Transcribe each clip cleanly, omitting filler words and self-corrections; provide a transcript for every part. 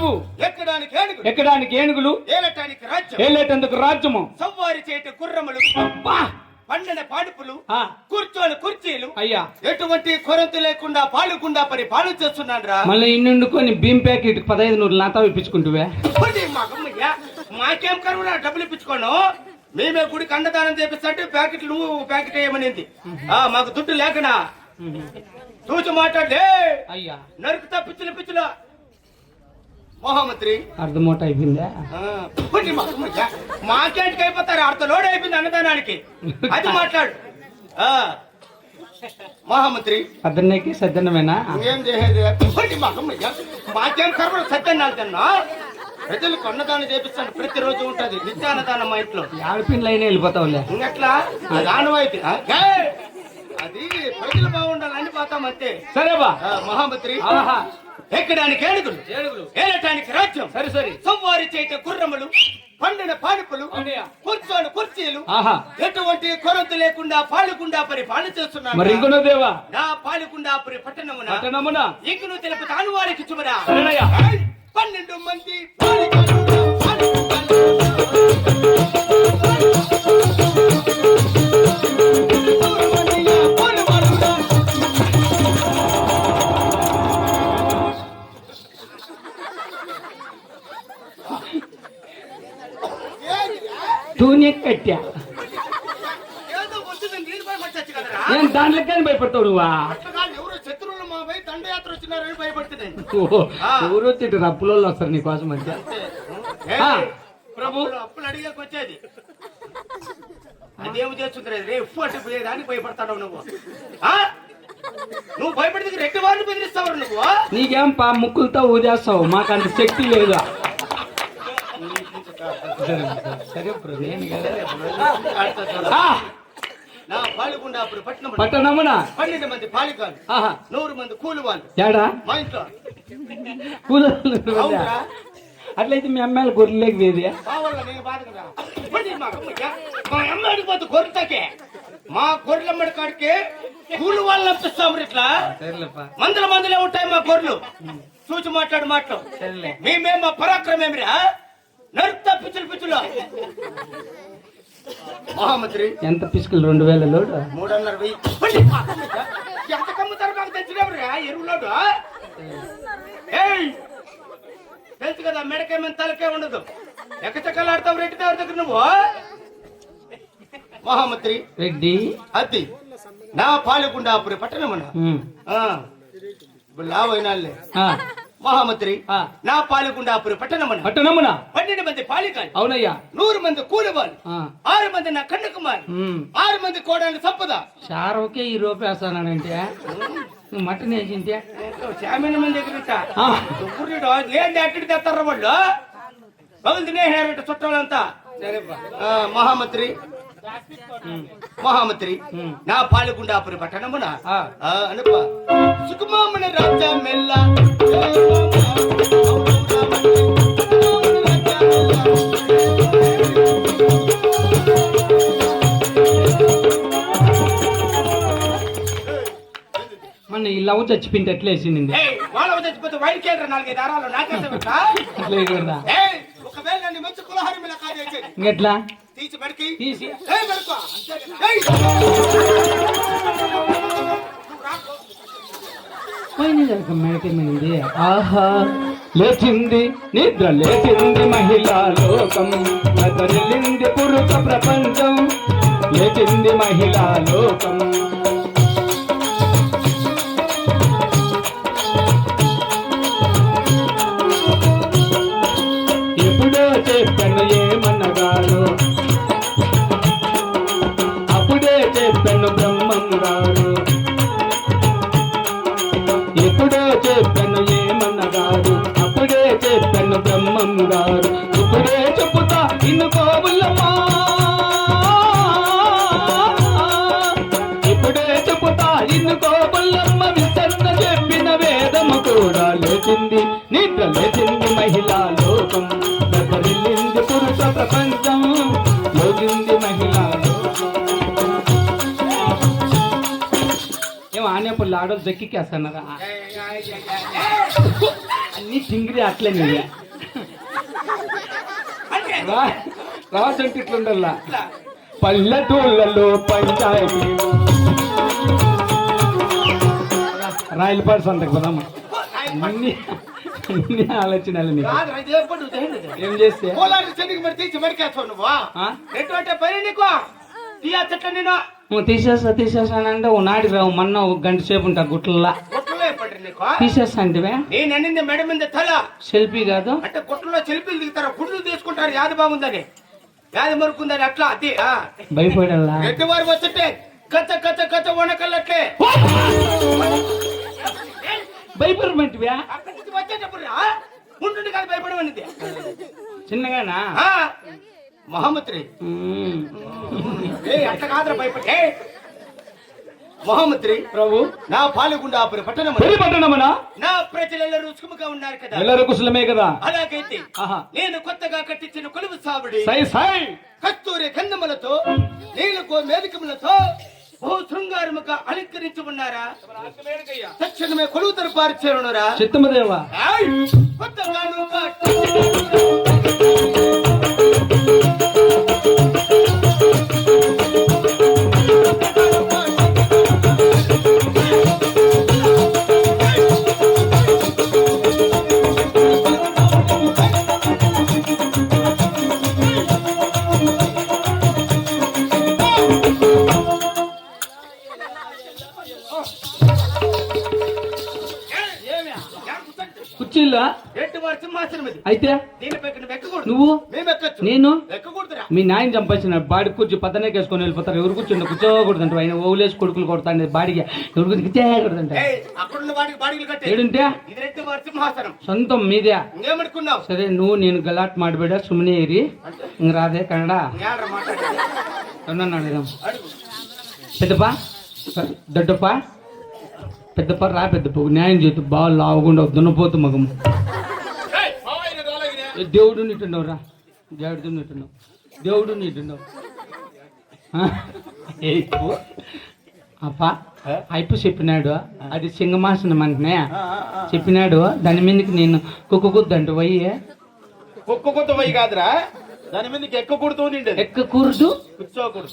ఆవు, ఎక్కడానికి ఏనుగులు, ఏలేటందుకు రాజ్యము, సవ్వారి చేట గుర్రములు, పండిన పాడుపులు, కూర్చోని కుర్చీలు. అయ్యా ఎటువంటి కొరత లేకుండా పాలుకుండా పాలు చేస్తున్నాను రా. మళ్ళీ ఇన్నుకొని భీమ్ ప్యాకెట్ 1500 నాతా ఇప్పించుకుంటువే. మాకేం కరువు డబ్బులు ఇప్పించుకోను. మేమే గుడికి అన్నదానం చేపిస్తే ప్యాకెట్లు నువ్వు ప్యాకెట్ వేయమనింది. మాకు దుడ్డు లేకనా చూసి మాట్లాడే. అయ్యా నరుకుతా పిచ్చులు మహామంత్రి అర్ధమూట అయిపోయిందా? మాకేంటికి అయిపోతారు, అర్ధ లోడ్ అయిపోయింది అన్నదానానికి. అది మాట్లాడు మహామంత్రి. అద్దన్నకి సద్దన్నమేనా? ఏం చేసేది మాకేం కర్మ సత్యన్నాలు తిన్నా. ప్రజలకు అన్నదానం చేపిస్తాను, ప్రతిరోజు ఉంటది నిత్య అన్నదానం మా ఇంట్లో. ఆడపిల్ల అయినా వెళ్ళిపోతావులే. ఇంకట్లా అది ఆనవాయితీ. అది ప్రజలు బాగుండాలని పోతాం అంతే. సరేబా మహామంత్రి. ఎక్కడానికి ఏనుగులు, ఏలటానికి రాజ్యం, సరే సంవారి చేట గుర్రములు, పండిన పాడుపులు, కూర్చోని కుర్చీలు. ఎటువంటి కొరత లేకుండా పాలుకుండా పాలు చేస్తున్నాను. మరి ఇంకొన దేవా నా పాలుకుండా పట్టణమున ఇంకును తెలుపు తాను వారికి చుమరా. 12 మంది తూనే కట్టా. నేను దాంట్లోకి భయపడతావు నువ్వా? ఎవరు శత్రువులు మా పై దండయాత్ర వచ్చినారని భయపడుతున్నాను. ఎవరు వచ్చి రప్పులో వస్తారు నీకోసం అంటే. ప్రభు అప్పులు అడిగాక వచ్చేది అదేమి చేస్తుంది రేపు అంటే పోయేదానికి భయపడతావు నువ్వు. నువ్వు భయపడితే రెడ్డి వారిని బెదిరిస్తావు నువ్వు. నీకేం ముక్కులతో ఊదేస్తావు, మాకు అంత శక్తి లేదా. సరే నా పాలుగుండాపురి పట్టణమున 12 మంది పాలికాలు, 100 మంది కూలి వాళ్ళు. ఏడా మా ఇంట్లో అట్లయితే మీ అమ్మాయిలు గొర్రెలేకి వేది. మా అమ్మాయికి పోతే గొర్రెతకే మా గొర్రెలమ్మడి కాడికి కూలి వాళ్ళు పంపిస్తాము. ఇట్లా మందులే ఉంటాయి మా గొర్రెలు. చూసి మాట్లాడు మేమే మా పరాక్రమేమిరా. నరుకుతా పిచ్చులు. మహామంత్రి ఎంత పిసుకులు? 2000 లోడు, 350. ఎంత కమ్ముతారు మాకు తెచ్చినప్పుడు ఎరువులోడు. తెలుసు కదా మెడకేమని తలకే ఉండదు. ఎక్కచెక్కలాడతావు రెడ్డి దేవుడి దగ్గర నువ్వు. మహామంత్రి రెడ్డి అది నా పాలుగుండాపురి పట్టణమున లావైనాలే. మహామంత్రి నా పాలుగుండాపురి పట్టణమున 12 మంది పాలికాలు. అవునయ్యా. 100 మంది కూలి వాళ్ళు, 6 మంది నా కన్ను కుమారు, 6 మంది కోడలు సంపద. చారవకే ఈ రూపాయి వేస్తానంటే నువ్వు మటన్ వేసింటే శామీన మంది దగ్గర లేండి అక్కడికి తెస్తారా వాళ్ళు. పగులు తినేసారంట చుట్టాలంతా. మహామంత్రి నా పాలుగుండాపురి పట్టణమున అనుప సుకుమామని రాజా మెల్ల మన ఈ లవ్ చచ్చిపోయింది ఎట్లా వేసింది. వాళ్ళ చచ్చిపోతే వైద్య 4-5 దారాలు నాకేసా. ఒకవేళ నన్ను మంచి కులహారి మీద కాజేసేది ఇంకెట్లా తీసి మేడకేమైంది. ఆహా లేచింది నిద్ర లేచింది మహిళా లోకం, నదరిల్లింది పురుష ప్రపంచం, లేచింది మహిళా లోకం. ఎప్పుడో చెప్పాను ఏమన్నగాను, అప్పుడే చెప్పాను బ్రహ్మం గారు. ఎప్పుడో చెప్పాను ఏమన్నగారు, అప్పుడే చెప్పాను బ్రహ్మం గారు. ఇప్పుడే చెప్పుతా ఇన్నుకోవులమ్మా, ఇప్పుడే చెప్పుతా ఇన్నుకోవులమ్మ. విసర్ణ చెప్పిన వేదము కూడా లేచింది నిద్ర లేచింది మహిళా లోకం, నదరిల్లింది పురుష ప్రపంచం, లోకింది మహిళా లోకం. ఏమో ఆనేపల్లి ఆడోళ్ళు దక్కికేస్తున్నారా? నీ చింగిరి అట్లే నీది అంటే రాసంటే ఇట్లుండల్లా పల్లెటూళ్ళలో పంచాయతీలు రాయలపాడు సంతకు పదమ్మా అన్ని ఆలోచనలు నీకు. కాదురా, ఇది ఎప్పుడు నువ్వు చేయండి. ఏం చేస్తే పోలాడు చెట్టుకి మరి తీసి మరికేస్తావు నువ్వు. ఎటువంటి పని నీకు తీయ చెట్ల నేను తీసేస్తానంటే ఓ నాటి రావు మొన్న ఒక గంట సేపు ఉంటా గుట్లలా గుట్టలో పడ్డ నీకు. తీసేస్తా అంటే నేను అనింది మెడ మీద తల సెల్ఫీ కాదు అంటే గుట్టలో సెల్ఫీలు దిగుతారు, గుడ్లు తీసుకుంటారు, యాది బాగుందని యాది మరుకుందని అట్లా అది భయపడల్లా రెడ్డి వారు వచ్చే కచ్చ కచ్చ కచ్చ వనకల్లట్లే భయపడమంటివా అక్కడి నుంచి వచ్చేటప్పుడు ఉంటుండే కాదు భయపడమనిది చిన్నగానా మహమ్మత్రి అట్లా కాదురా భయపడే మహమ్మత్రి ప్రభు నా పాలగుండా పట్టణం పట్టణమనా నా ప్రజలెల్లరూ సుఖముగా ఉన్నారు కదా, ಎಲ್ಲರೂ కుశలమే కదా. అలాగైతే నేను కొత్తగా కట్టించిన కొలువు సావిడి కస్తూరి గంధములతో నీళ్ళకు మేలికములతో బహు శృంగారముగా అలంకరించి ఉన్నారా. తక్షణమే కొలువు తరపారు చేరునురా చిత్తమదేవా. కొత్తగాను కుర్చీలా సింహాసనం అయితే దీనిపై ఎక్కకూడదు. నువ్వు మేము ఎక్కచ్చు, నేను ఎక్కకూడదురా. మీ నాయన చంపేసిన బాడీ కూర్చు పద్దనే వేసుకొని వెళ్ళిపోతారు. ఎవరు కూర్చోకూడదు అంటే ఆయన ఓలేసి కొడుకులు కొడతాండి బాడీకి ఎవరు కూర్చోకూడదంటే అక్కడున్న వాడికి బాడీలు కట్టే ఏడుంటే ఇది రెడ్డి వారి సింహాసనం సొంతం మీదే. ఏమనుకున్నావు? సరే నువ్వు నేను గలాట్ మాడిಬೇಡ సుಮ್ಮನೆ ఇరి ఇంక రాదే కన్నడ అడుగుదాం. పెద్దప్ప దొడ్డప్ప పెద్దప్ప రా పెద్దప్ప న్యాయం చేతు బాగా లావకుండా దున్నపోతు మగము దేవుడు నీటుండవు రా దేవుడు నీటుండవు దేవుడు నీటుండవు అప్ప అయిపు చెప్పినాడు అది సింగమాసనం అంటనే చెప్పినాడు దాని మీదకి నేను కుక్కుద్దంటు పోయి కుక్క పోయి కాదురా దాని మీద ఎక్కకూడదు ఎక్కకూడదు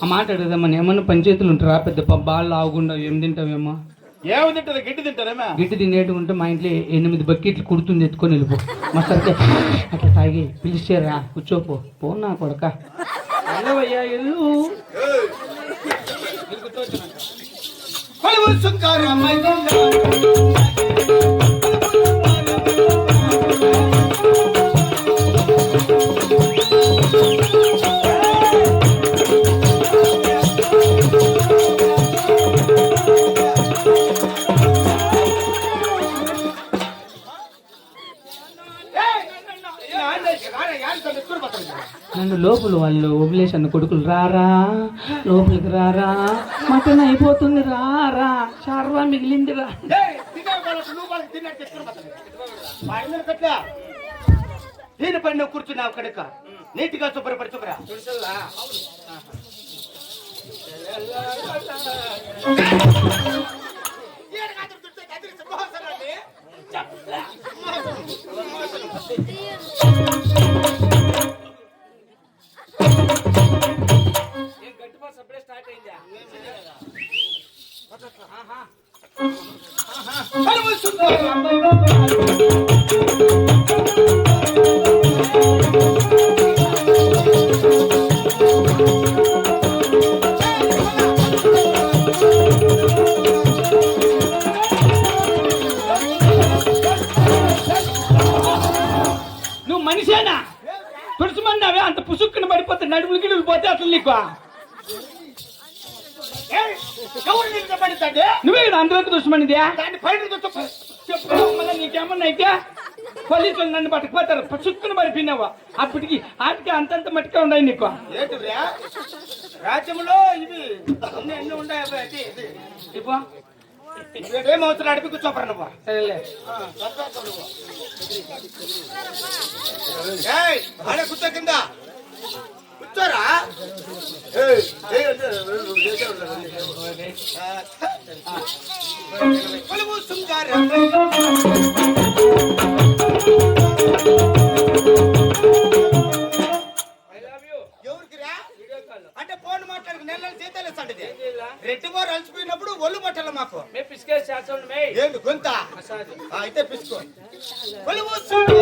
ఆ మాట అడుగుదామని ఏమన్నా పంచాయతీలు ఉంటారా పెద్దప్ప బాగా లావకుండా ఏం తింటావేమో ఏమి తింటారా గిడ్డి తింటారేమా గిడ్డి తినేటు ఉంటే మా ఇంట్లో 8 బకెట్లు కుడుతుంది ఎత్తుకొని వెళ్ళిపో మా సరికే అట్లా తాగి పిలిచారా కూర్చోపో పో నా కొడక వెళ్ళవయ్యా ఎల్లు నన్ను లోపల వాళ్ళు వదిలేసన్న కొడుకులు రారా లోపలికి రారా మటన్ అయిపోతుంది రారా చార్వా మిగిలిందిరా దీనిపై నువ్వు కూర్చున్నావు కనుక నీటిగా శుభ్రపరచుకురా. నువ్వు మనిషేనా తుడుచుమన్నావే అంత పుసుక్కున పడిపోతే నడుములు గిడులు పోతే అసలు నీకు నువ్వే కదా అందులోకి దుష్మనిదే మళ్ళీ నీకేమన్నా అయితే పోలీసులు నన్ను పట్టుకుపోతారు పుసుక్కున పడిపోయినావా అప్పటికి ఆటికి అంతంత మట్టుగా ఉన్నాయి నీకు రాజ్యంలో ఇవి ఎన్ని ఉన్నాయి ఏమవుతున్నా అడిపి కూర్చోపరా నువ్వు సరేలే ఆడ కూర్చో కింద కూర్చోరా కొలువు శృంగారం అయితే పిసుకో కొలువు చూడు.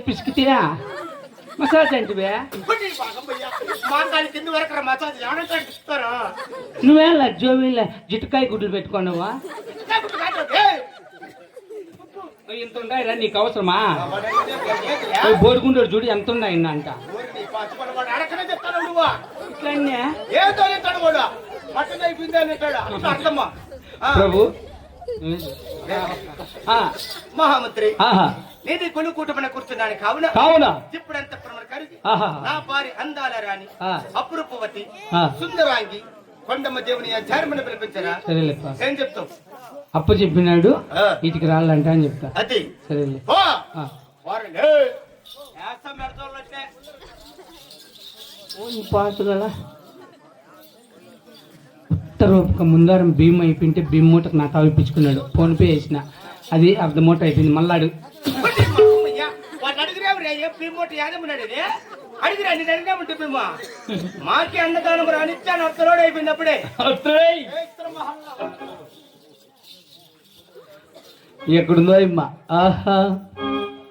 పిసికితీరా మసాజ్ ఏంటివే? మా కాలి కింద వరకు మసాజ్ ఏమంటే ఇస్తారా? నువ్వేలా జోబీల జిట్టుకాయ గుడ్లు పెట్టుకున్నావా? ఇంత ఉన్నాయిరా నీకు అవసరమా? బోడుకుంటాడు చూడు ఎంత ఉన్నాయి అంట. ప్రభు మహామంత్రి నేను కొను కూటమని కూర్చున్నాను కావున ఇప్పుడంత నా భార్య అందాల రాణి అపురూపవతి సుందరాంగి కొండమ్మ దేవుని ధర్మని పిలిపించరా? ఏం చెప్తావు? అప్పు చెప్పినాడు ఇటుకి రాళ్ళంట అని చెప్తా. అది సరేలే. పాటు కదా ఉత్తరూపక ముందారం భీమ్ అయిపోయింటే భీమ్ మూటకు నాకు అవిపించుకున్నాడు. ఫోన్ పే చేసిన అది అర్ధ మూట అయిపోయింది. మళ్ళీ అడుగు మాకి అన్నదానం రానిచ్చాను అత్తలోడు అయిపోయింది అప్పుడే. ఎక్కడుందో అమ్మా. ఆహా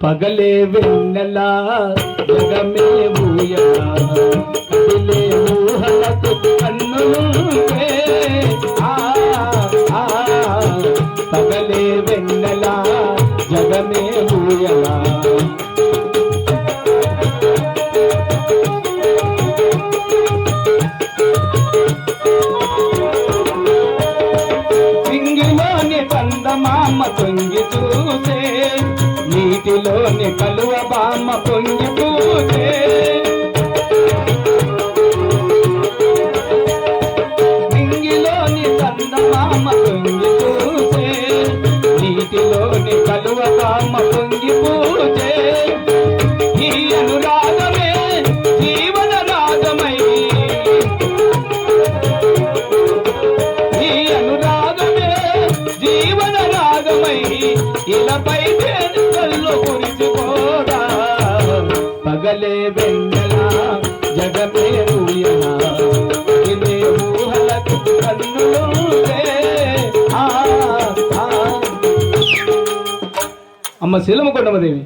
పగలే వెన్నెలా జగమే ఊయలా కదిలే ఊహలకు కన్నులుంటే పగలే వెన్నెలా జగమే ఊయలా మామ పొంగి చూసే నీటిలోని కలువ బామ్మ పొంగి పూసే నింగిలోని చందమామ పొంగి చూసే నీటిలోని కలువ బామ్మ పొంగి పూసే ఈ అనురాగమే జీవన రాగమై ఈ అనురాగమే జీవన రాగమై ఇలాపై కళ్ళు కురిసిపోదా పగలే వెన్నెలా జగమే ఊయలా ఇదే ఊహలకు కన్నులుంటే అమ్మ శీలమ కొండమ్మదేవి